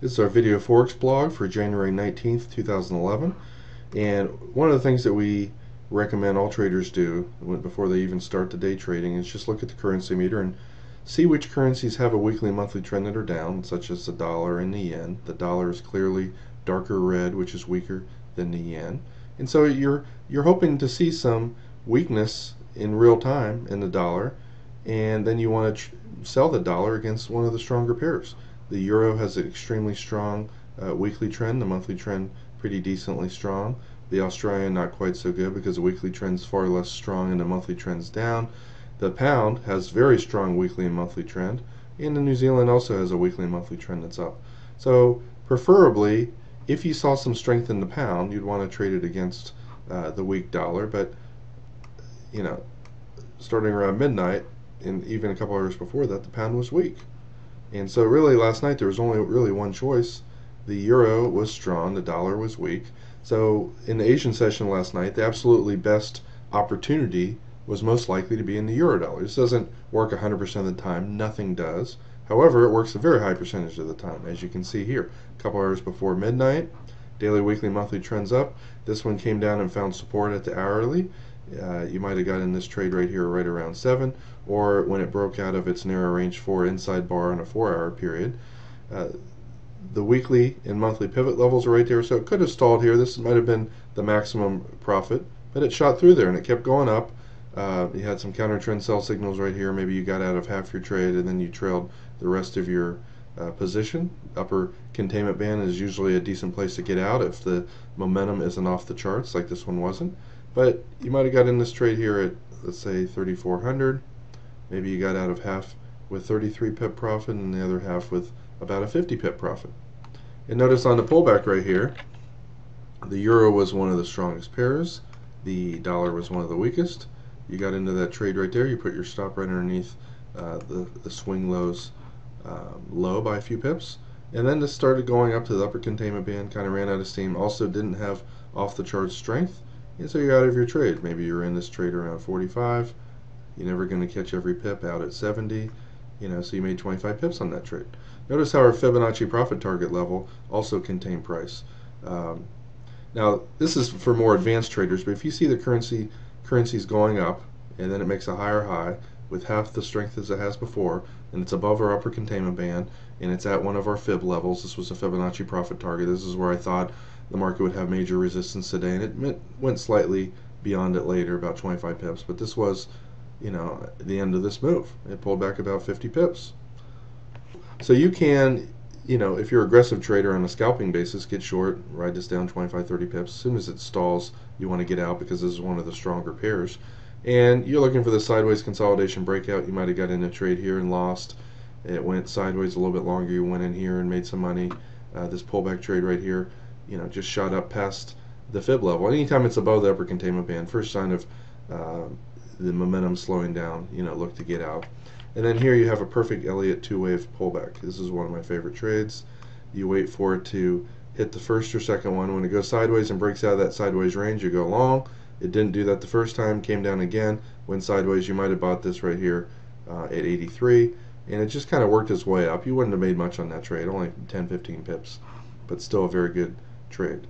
This is our video Forex blog for January 19th, 2011. And one of the things that we recommend all traders do before they even start the day trading is just look at the currency meter and see which currencies have a weekly and monthly trend that are down, such as the dollar and the yen. The dollar is clearly darker red, which is weaker than the yen. And so you're hoping to see some weakness in real time in the dollar, and then you want to sell the dollar against one of the stronger pairs. The euro has an extremely strong weekly trend, the monthly trend pretty decently strong. The Australian not quite so good because the weekly trend's far less strong and the monthly trend's down. The pound has very strong weekly and monthly trend, and the New Zealand also has a weekly and monthly trend that's up. So preferably, if you saw some strength in the pound, you'd want to trade it against the weak dollar, but starting around midnight and even a couple hours before that, the pound was weak. And so really last night there was only really one choice. The euro was strong, the dollar was weak. So in the Asian session last night, the absolutely best opportunity was most likely to be in the euro dollar. This doesn't work 100% of the time, nothing does. However, it works a very high percentage of the time, as you can see here. A couple hours before midnight, daily, weekly, monthly trends up. This one came down and found support at the hourly. You might have got in this trade right here right around 7, or when it broke out of its narrow range 4 inside bar on a 4-hour period. The weekly and monthly pivot levels are right there, so it could have stalled here. This might have been the maximum profit, but it shot through there and it kept going up. You had some counter trend sell signals right here. Maybe you got out of half your trade and then you trailed the rest of your position. Upper containment band is usually a decent place to get out if the momentum isn't off the charts like this one wasn't. But you might have got in this trade here at, let's say, 3,400. Maybe you got out of half with 33 pip profit and the other half with about a 50 pip profit. And notice on the pullback right here, the euro was one of the strongest pairs. The dollar was one of the weakest. You got into that trade right there. You put your stop right underneath the swing lows low by a few pips. And then this started going up to the upper containment band, kind of ran out of steam. Also didn't have off the chart strength. And so you're out of your trade. Maybe you're in this trade around 45. You're never going to catch every pip out at 70. So you made 25 pips on that trade. Notice how our Fibonacci profit target level also contained price. Now this is for more advanced traders, but if you see the currency's going up and then it makes a higher high with half the strength as it has before, and it's above our upper containment band, and it's at one of our fib levels. This was a Fibonacci profit target. This is where I thought the market would have major resistance today, and it went slightly beyond it later, about 25 pips, but this was the end of this move. It pulled back about 50 pips. So you can, if you're an aggressive trader on a scalping basis, get short, ride this down 25, 30 pips. As soon as it stalls, you want to get out because this is one of the stronger pairs. And you're looking for the sideways consolidation breakout. You might have got in a trade here and lost. It went sideways a little bit longer. You went in here and made some money. This pullback trade right here, just shot up past the fib level. Anytime it's above the upper containment band, first sign of the momentum slowing down, look to get out. And then here you have a perfect Elliott two-wave pullback. This is one of my favorite trades. You wait for it to hit the first or second one. When it goes sideways and breaks out of that sideways range, you go long. It didn't do that the first time, came down again, went sideways. You might have bought this right here at 83, and it just kind of worked its way up. You wouldn't have made much on that trade, only 10, 15 pips, but still a very good trade.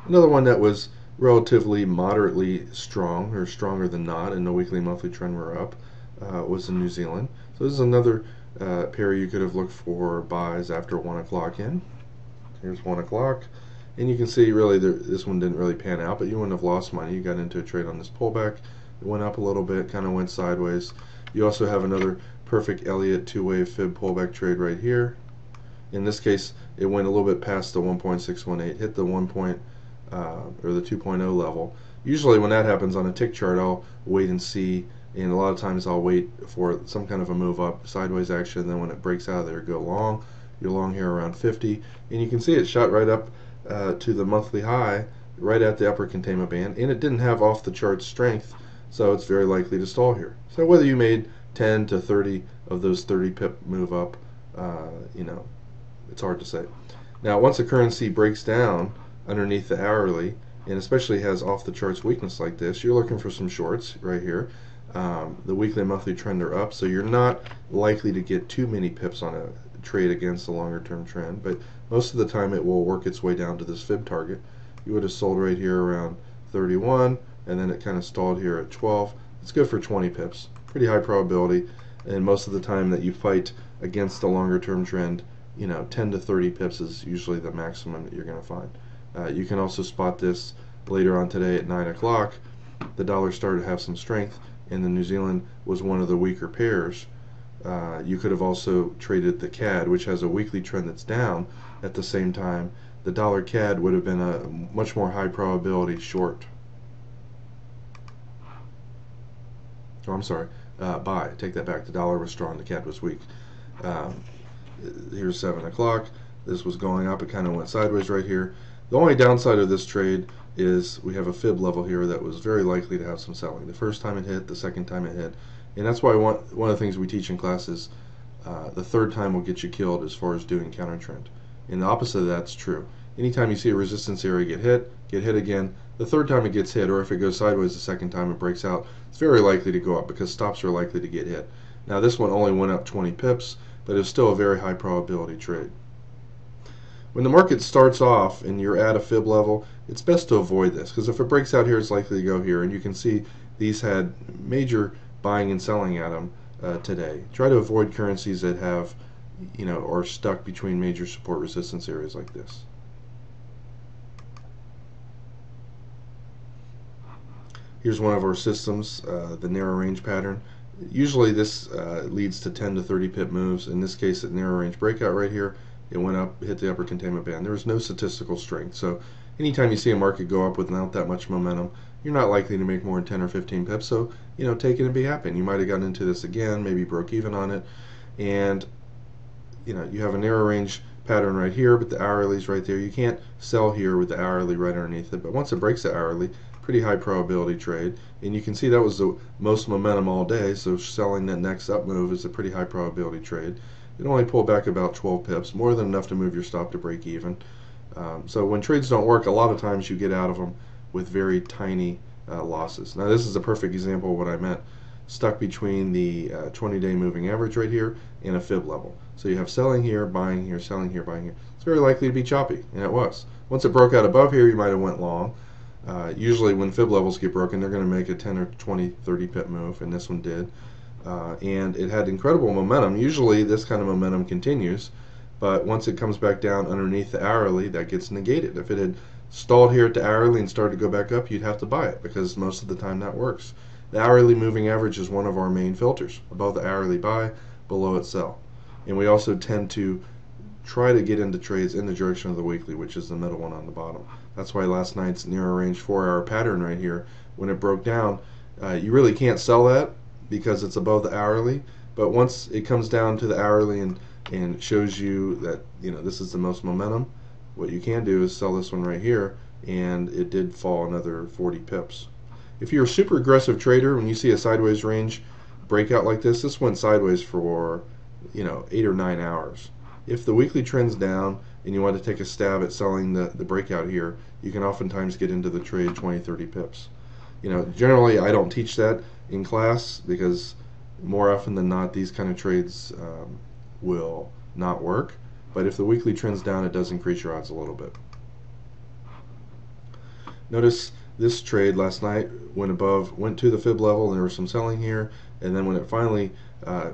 Another one that was relatively moderately strong, or stronger than not, and the weekly and monthly trend were up, was in New Zealand. So this is another pair you could have looked for buys after 1 o'clock in. Here's 1 o'clock, and you can see really this one didn't really pan out, but you wouldn't have lost money. You got into a trade on this pullback. It went up a little bit, kind of went sideways. You also have another perfect Elliott two-wave fib pullback trade right here. In this case, it went a little bit past the 1.618, hit the 1. Or the 2.0 level. Usually when that happens on a tick chart, I'll wait and see, and a lot of times I'll wait for some kind of a move up, sideways action, and then when it breaks out of there, go long. You're long here around 50, and you can see it shot right up to the monthly high, right at the upper containment band, and it didn't have off the chart strength, so it's very likely to stall here. So whether you made 10 to 30 of those 30 pip move up, it's hard to say. Now once a currency breaks down underneath the hourly, and especially has off the charts weakness like this, you're looking for some shorts right here. The weekly and monthly trend are up, so you're not likely to get too many pips on a trade against the longer term trend, but most of the time it will work its way down to this fib target. You would have sold right here around 31, and then it kind of stalled here at 12. It's good for 20 pips. Pretty high probability, and most of the time that you fight against the longer term trend, 10 to 30 pips is usually the maximum that you're going to find. You can also spot this later on today at 9 o'clock. The dollar started to have some strength, and the New Zealand was one of the weaker pairs. You could have also traded the CAD, which has a weekly trend that's down at the same time. The dollar CAD would have been a much more high probability short. Oh, I'm sorry, buy. Take that back. The dollar was strong, the CAD was weak. Here's 7 o'clock. This was going up. It kind of went sideways right here. The only downside of this trade is we have a fib level here that was very likely to have some selling. The first time it hit, the second time it hit. And that's why one of the things we teach in class is the third time will get you killed as far as doing counter trend. And the opposite of that's true. Anytime you see a resistance area get hit again, the third time it gets hit, or if it goes sideways the second time it breaks out, it's very likely to go up because stops are likely to get hit. Now this one only went up 20 pips, but it's still a very high probability trade. When the market starts off and you're at a fib level, it's best to avoid this, because if it breaks out here, it's likely to go here. And you can see these had major buying and selling at them today. Try to avoid currencies that have, are stuck between major support resistance areas like this. Here's one of our systems, the narrow range pattern. Usually this leads to 10 to 30 pip moves. In this case, at narrow range breakout right here, it went up, hit the upper containment band. There was no statistical strength. So anytime you see a market go up without that much momentum, you're not likely to make more than 10 or 15 pips. So, take it and be happy. And you might have gotten into this again, maybe broke even on it. And, you have a narrow range pattern right here, but the hourly's right there. You can't sell here with the hourly right underneath it. But once it breaks the hourly, pretty high probability trade. And you can see that was the most momentum all day. So selling that next up move is a pretty high probability trade. It only pulled back about 12 pips, more than enough to move your stop to break even. So when trades don't work, a lot of times you get out of them with very tiny losses. Now this is a perfect example of what I meant. Stuck between the 20-day moving average right here and a fib level. So you have selling here, buying here, selling here, buying here. It's very likely to be choppy, and it was. Once it broke out above here, you might have went long. Usually when fib levels get broken, they're going to make a 10 or 20, 30 pip move, and this one did. And it had incredible momentum. Usually this kind of momentum continues, but once it comes back down underneath the hourly, that gets negated. If it had stalled here at the hourly and started to go back up, you'd have to buy it, because most of the time that works. The hourly moving average is one of our main filters. Above the hourly, buy, below it, sell. And we also tend to try to get into trades in the direction of the weekly, which is the middle one on the bottom. That's why last night's narrow range 4-hour pattern right here, when it broke down, you really can't sell that because it's above the hourly. But once it comes down to the hourly and shows you that this is the most momentum, what you can do is sell this one right here, and it did fall another 40 pips. If you're a super aggressive trader, when you see a sideways range breakout like this went sideways for 8 or 9 hours. If the weekly trend's down and you want to take a stab at selling the breakout here, you can oftentimes get into the trade 20, 30 pips. Generally I don't teach that in class, because more often than not these kind of trades will not work. But if the weekly trend's down, it does increase your odds a little bit. Notice this trade last night went to the fib level, and there was some selling here, and then when it finally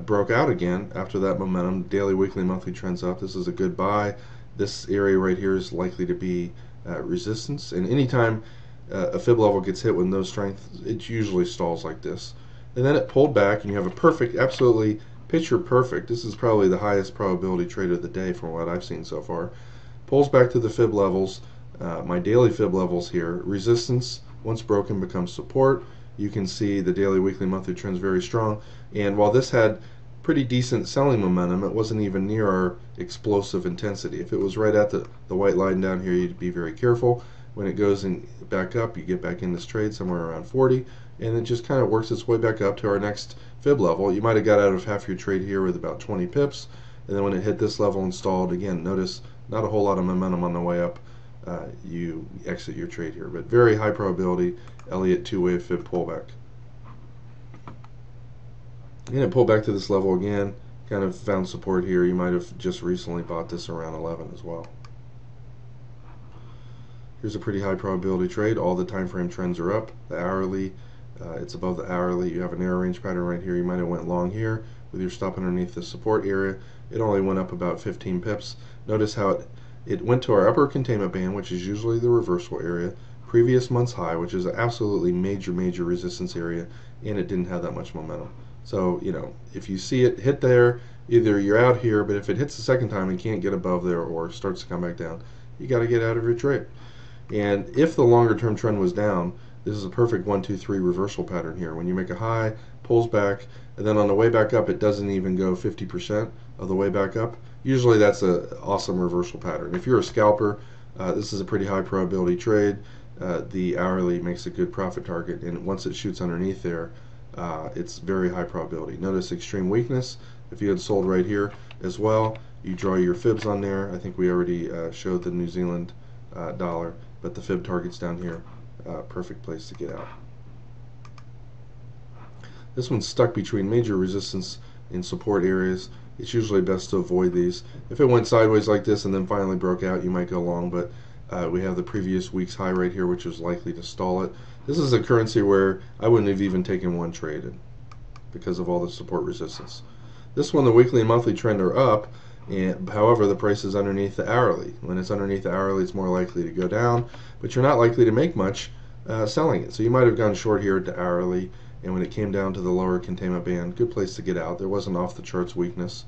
broke out again after that momentum, daily, weekly, monthly trends up. This is a good buy. This area right here is likely to be resistance, and anytime a fib level gets hit with no strength, it usually stalls like this. And then it pulled back, and you have a perfect, absolutely picture perfect. This is probably the highest probability trade of the day from what I've seen so far. Pulls back to the fib levels. My daily fib levels here. Resistance, once broken, becomes support. You can see the daily, weekly, monthly trends very strong. And while this had pretty decent selling momentum, it wasn't even near our explosive intensity. If it was right at the white line down here, you'd be very careful. When it goes back up, you get back in this trade somewhere around 40, and it just kind of works its way back up to our next fib level. You might have got out of half your trade here with about 20 pips, and then when it hit this level and stalled, again, notice not a whole lot of momentum on the way up. You exit your trade here, but very high probability Elliott two-wave fib pullback. And it pulled back to this level again, kind of found support here. You might have just recently bought this around 11 as well. Here's a pretty high probability trade. All the time frame trends are up. The hourly, it's above the hourly. You have a narrow range pattern right here. You might have went long here with your stop underneath the support area. It only went up about 15 pips. Notice how it went to our upper containment band, which is usually the reversal area, previous month's high, which is an absolutely major resistance area, and it didn't have that much momentum. So, you know, if you see it hit there, either you're out here, but if it hits the second time and can't get above there or starts to come back down, you got to get out of your trade. And if the longer term trend was down, this is a perfect 1, 2, 3 reversal pattern here. When you make a high, pulls back, and then on the way back up, it doesn't even go 50% of the way back up. Usually that's an awesome reversal pattern. If you're a scalper, this is a pretty high probability trade. The hourly makes a good profit target, and once it shoots underneath there, it's very high probability. Notice extreme weakness. If you had sold right here as well, you draw your fibs on there. I think we already showed the New Zealand dollar, but the fib target's down here. Perfect place to get out. This one's stuck between major resistance and support areas. It's usually best to avoid these. If it went sideways like this and then finally broke out, you might go long, but we have the previous week's high right here, which is likely to stall it. This is a currency where I wouldn't have even taken one trade in because of all the support resistance. This one, the weekly and monthly trend are up, and however, the price is underneath the hourly. When it's underneath the hourly, it's more likely to go down, but you're not likely to make much selling it. So you might have gone short here at the hourly, and when it came down to the lower containment band, good place to get out. There wasn't off the charts weakness.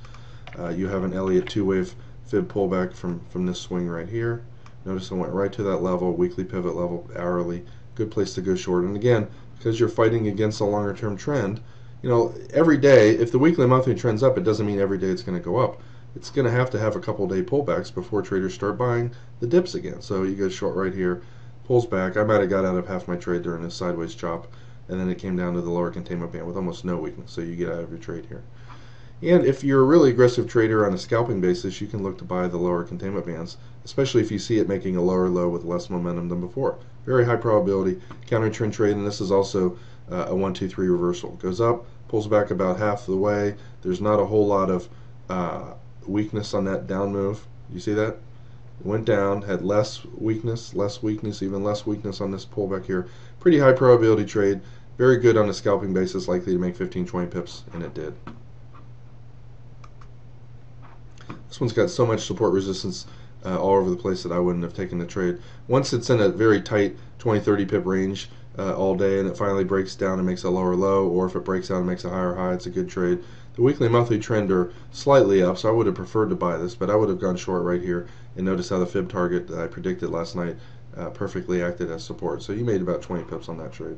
You have an Elliott two-wave fib pullback from this swing right here. Notice it went right to that level, weekly pivot level, hourly. Good place to go short. And again, because you're fighting against a longer term trend, you know, every day, if the weekly and monthly trend's up, it doesn't mean every day it's going to go up. It's going to have a couple day pullbacks before traders start buying the dips again. So you go short right here, pulls back. I might have got out of half my trade during this sideways chop, and then it came down to the lower containment band with almost no weakness. So you get out of your trade here. And if you're a really aggressive trader on a scalping basis, you can look to buy the lower containment bands, especially if you see it making a lower low with less momentum than before. Very high probability counter trend trade, and this is also a 1, 2, 3 reversal. It goes up, pulls back about half the way. There's not a whole lot of weakness on that down move. You see that? It went down, had less weakness, even less weakness on this pullback here. Pretty high probability trade. Very good on a scalping basis, likely to make 15, 20 pips, and it did. This one's got so much support resistance all over the place that I wouldn't have taken the trade. Once it's in a very tight 20, 30 pip range all day and it finally breaks down and makes a lower low, or if it breaks out and makes a higher high, it's a good trade. The weekly and monthly trend are slightly up, so I would have preferred to buy this, but I would have gone short right here. And notice how the fib target that I predicted last night perfectly acted as support. So you made about 20 pips on that trade.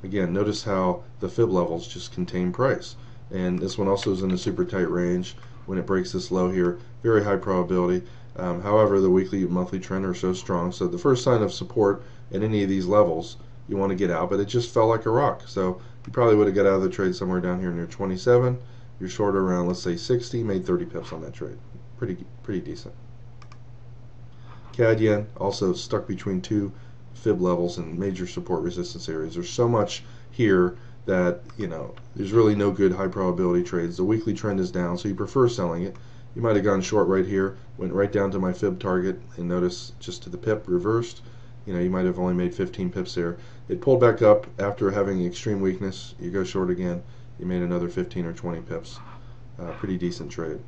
Again, notice how the fib levels just contain price. And this one also is in a super tight range. When it breaks this low here, very high probability. However, the weekly and monthly trend are so strong, so the first sign of support at any of these levels, you want to get out, but it just fell like a rock. So you probably would have got out of the trade somewhere down here near 27. You're short around, let's say, 60, made 30 pips on that trade. Pretty decent. CAD yen also stuck between two fib levels and major support resistance areas. There's so much here that, you know, there's really no good high probability trades. The weekly trend is down, so you prefer selling it. You might have gone short right here, went right down to my fib target, and notice just to the pip reversed. You know, you might have only made 15 pips there. It pulled back up after having extreme weakness. You go short again, you made another 15 or 20 pips. Pretty decent trade.